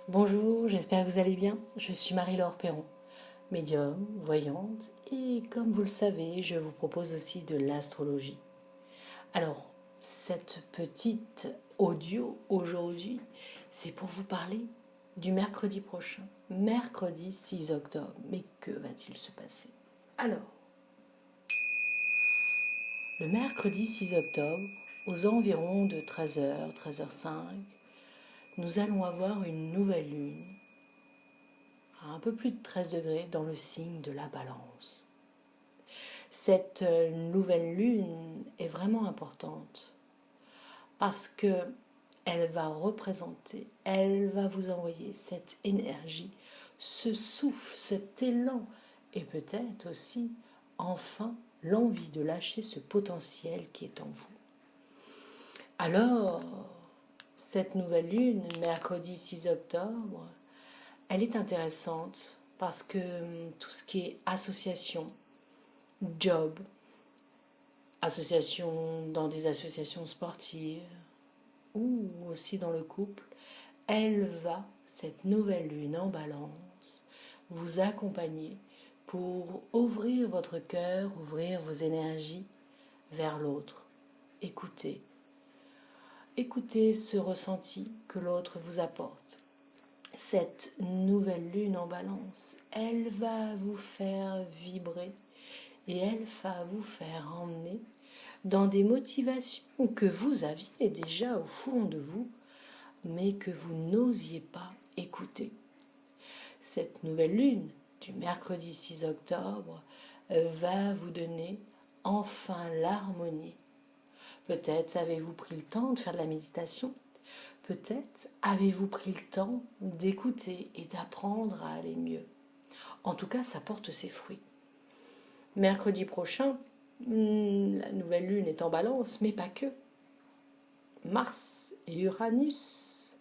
Bonjour, j'espère que vous allez bien. Je suis Marie-Laure Perron, médium, voyante, et comme vous le savez, je vous propose aussi de l'astrologie. Alors, cette petite audio aujourd'hui, c'est pour vous parler du mercredi prochain, mercredi 6 octobre. Mais que va-t-il se passer? Alors, le mercredi 6 octobre, aux environs de 13h, 13h05, nous allons avoir une nouvelle lune à un peu plus de 13 degrés dans le signe de la Balance. Cette nouvelle lune est vraiment importante parce que elle va représenter, elle va vous envoyer cette énergie, ce souffle, cet élan et peut-être aussi enfin l'envie de lâcher ce potentiel qui est en vous. Alors, cette nouvelle lune, mercredi 6 octobre, elle est intéressante parce que tout ce qui est association, job, association dans des associations sportives ou aussi dans le couple, elle va, cette nouvelle lune en balance, vous accompagner pour ouvrir votre cœur, ouvrir vos énergies vers l'autre. Écoutez. Écoutez ce ressenti que l'autre vous apporte. Cette nouvelle lune en balance, elle va vous faire vibrer et elle va vous faire emmener dans des motivations que vous aviez déjà au fond de vous, mais que vous n'osiez pas écouter. Cette nouvelle lune du mercredi 6 octobre va vous donner enfin l'harmonie. Peut-être avez-vous pris le temps de faire de la méditation. Peut-être avez-vous pris le temps d'écouter et d'apprendre à aller mieux. En tout cas, ça porte ses fruits. Mercredi prochain, la nouvelle lune est en balance, mais pas que. Mars et Uranus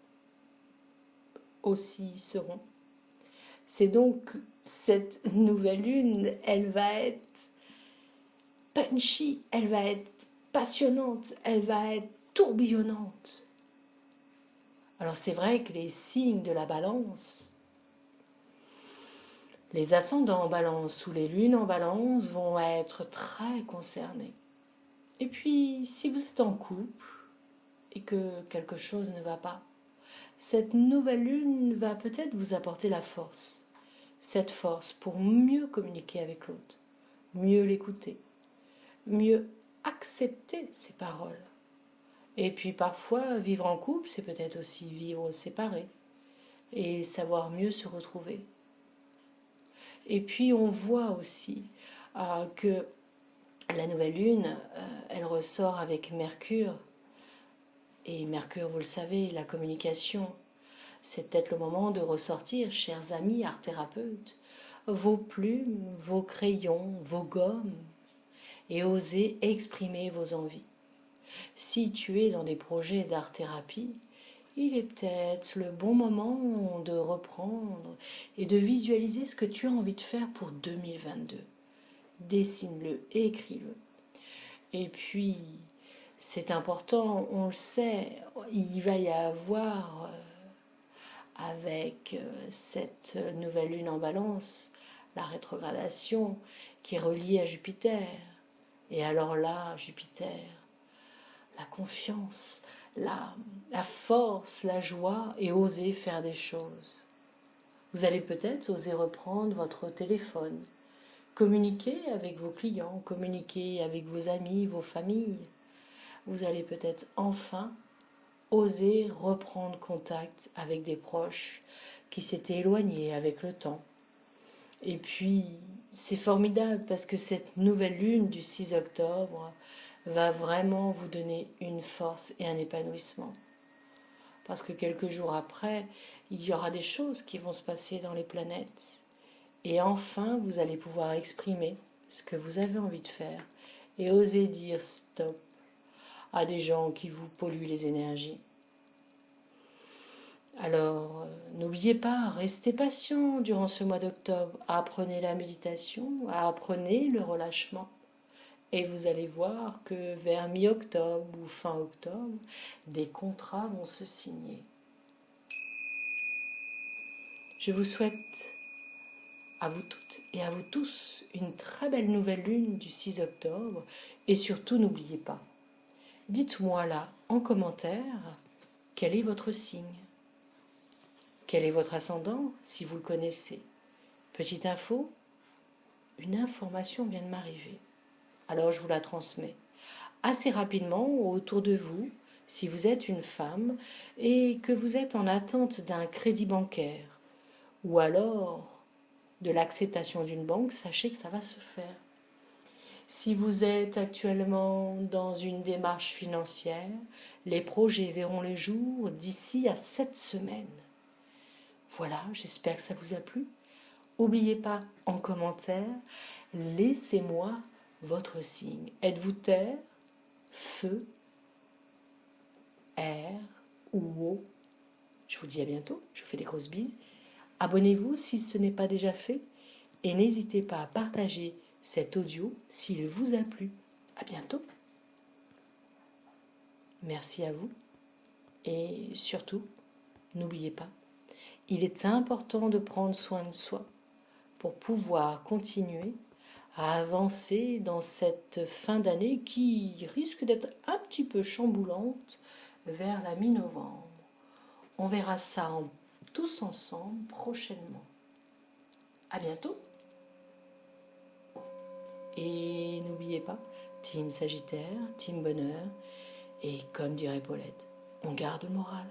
aussi y seront. C'est donc cette nouvelle lune, elle va être punchy, elle va être passionnante, elle va être tourbillonnante. Alors c'est vrai que les signes de la balance, les ascendants en balance ou les lunes en balance vont être très concernés. Et puis, si vous êtes en couple et que quelque chose ne va pas, cette nouvelle lune va peut-être vous apporter la force. Cette force pour mieux communiquer avec l'autre, mieux l'écouter, mieux accepter ses paroles. Et puis parfois, vivre en couple, c'est peut-être aussi vivre séparé et savoir mieux se retrouver. Et puis on voit aussi que la nouvelle lune, elle ressort avec Mercure. Et Mercure, vous le savez, la communication. C'est peut-être le moment de ressortir, chers amis art-thérapeutes, vos plumes, vos crayons, vos gommes, et oser exprimer vos envies. Si tu es dans des projets d'art-thérapie, il est peut-être le bon moment de reprendre et de visualiser ce que tu as envie de faire pour 2022. Dessine-le, écris-le. Et puis, c'est important, on le sait, il va y avoir, avec cette nouvelle lune en balance, la rétrogradation qui est reliée à Jupiter. Et alors là, Jupiter, la confiance, la force, la joie et oser faire des choses. Vous allez peut-être oser reprendre votre téléphone, communiquer avec vos clients, communiquer avec vos amis, vos familles. Vous allez peut-être enfin oser reprendre contact avec des proches qui s'étaient éloignés avec le temps. Et puis, c'est formidable parce que cette nouvelle lune du 6 octobre va vraiment vous donner une force et un épanouissement. Parce que quelques jours après, il y aura des choses qui vont se passer dans les planètes. Et enfin, vous allez pouvoir exprimer ce que vous avez envie de faire et oser dire stop à des gens qui vous polluent les énergies. Alors, n'oubliez pas, restez patient durant ce mois d'octobre. Apprenez la méditation, apprenez le relâchement. Et vous allez voir que vers mi-octobre ou fin octobre, des contrats vont se signer. Je vous souhaite à vous toutes et à vous tous une très belle nouvelle lune du 6 octobre. Et surtout, n'oubliez pas, dites-moi là en commentaire quel est votre signe. Quel est votre ascendant si vous le connaissez? Petite info, une information vient de m'arriver. Alors je vous la transmets. Assez rapidement, autour de vous, si vous êtes une femme et que vous êtes en attente d'un crédit bancaire ou alors de l'acceptation d'une banque, sachez que ça va se faire. Si vous êtes actuellement dans une démarche financière, les projets verront le jour d'ici à 7 semaines. Voilà, j'espère que ça vous a plu. N'oubliez pas en commentaire, laissez-moi votre signe. Êtes-vous terre, feu, air ou eau? Je vous dis à bientôt, je vous fais des grosses bises. Abonnez-vous si ce n'est pas déjà fait et n'hésitez pas à partager cet audio s'il vous a plu. À bientôt. Merci à vous et surtout, n'oubliez pas, il est important de prendre soin de soi pour pouvoir continuer à avancer dans cette fin d'année qui risque d'être un petit peu chamboulante vers la mi-novembre. On verra ça tous ensemble prochainement. À bientôt. Et n'oubliez pas, team Sagittaire, team Bonheur, et comme dirait Paulette, on garde le moral.